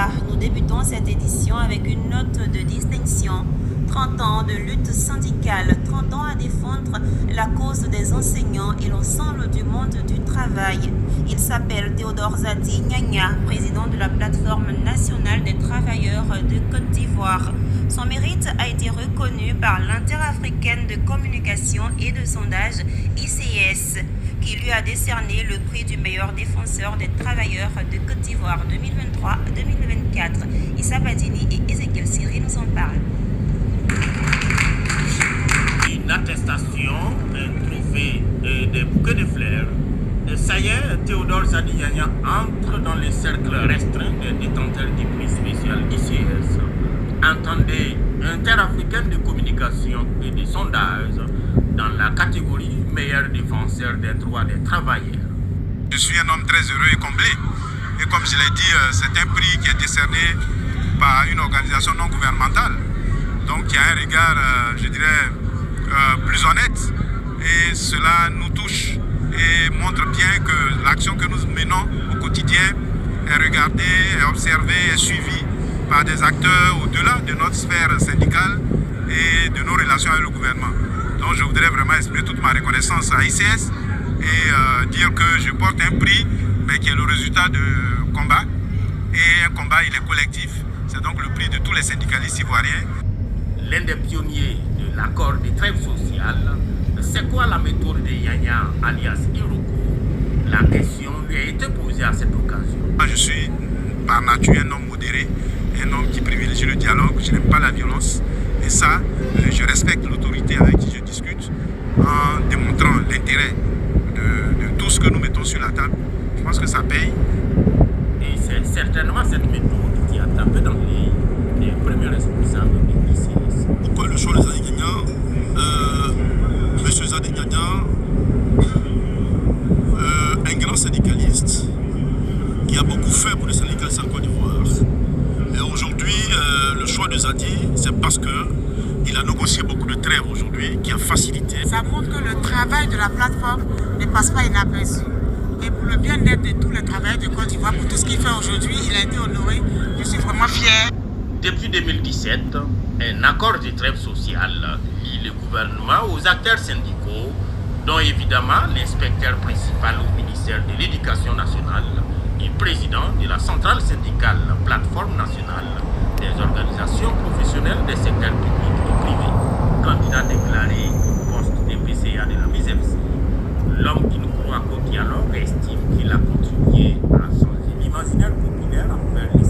Voilà, nous débutons cette édition avec une note de distinction. 30 ans de lutte syndicale, 30 ans à défendre la cause des enseignants et l'ensemble du monde du travail. Il s'appelle Théodore Zadi Nyanya, président de la plateforme nationale des travailleurs de Côte d'Ivoire. Son mérite a été reconnu par l'Interafricaine de communication et de sondage ICS, qui lui a décerné le prix du meilleur défenseur des travailleurs de Côte d'Ivoire 2023-2024. Issa Badini et Ezekiel Siri nous en parlent. Une attestation, un trophée et des bouquets de fleurs. Ça y est, Théodore Zadi Nyanya entre dans les cercles restreints des détenteurs du prix spécial ICS. Entendez, Interafricaine de communication et de sondage dans la catégorie meilleur défenseur des droits des travailleurs. Je suis un homme très heureux et comblé. Et comme je l'ai dit, c'est un prix qui est décerné par une organisation non gouvernementale. Donc il y a un regard, je dirais, plus honnête. Et cela nous touche et montre bien que l'action que nous menons au quotidien est regardée, est observée, est suivie par des acteurs au-delà de notre sphère syndicale et de nos relations avec le gouvernement. Donc je voudrais vraiment exprimer toute ma reconnaissance à ICS et dire que je porte un prix, mais qui est le résultat de combat. Et un combat, il est collectif. C'est donc le prix de tous les syndicalistes ivoiriens. L'un des pionniers de l'accord de trêve sociale, c'est quoi la méthode de Nyanya alias Iroko? La question lui a été posée à cette occasion. Je suis par nature un homme modéré, un homme qui privilégie le dialogue, je n'aime pas la violence. Et ça, je respecte l'autorité avec qui je discute en démontrant l'intérêt de tout ce que nous mettons sur la table. Je pense que ça paye. Et c'est certainement cette méthode qui a tapé dans les premiers responsables de l'ICS. Pourquoi le choix de Zadi Nyanya? Monsieur Zadi Nyanya, un grand syndicaliste qui a beaucoup fait pour les syndicalistes en Côte d'Ivoire. Et aujourd'hui, le choix de Zadi, c'est parce qu'il a négocié beaucoup de trêves aujourd'hui, qui a facilité. Ça montre que le travail de la plateforme ne passe pas inaperçu. Et pour le bien-être de tous les travailleurs de Côte d'Ivoire, pour tout ce qu'il fait aujourd'hui, il a été honoré. Je suis vraiment fier. Depuis 2017, un accord de trêve sociale lie le gouvernement aux acteurs syndicaux, dont évidemment l'inspecteur principal au ministère de l'Éducation nationale et président de la centrale syndicale Plateforme nationale des organisations professionnelles des secteurs publics et privés, candidat déclaré au poste de PCA de la MISEPS. L'homme qui nous croit qu'au dialogue estime qu'il a contribué à changer l'imaginaire populaire envers les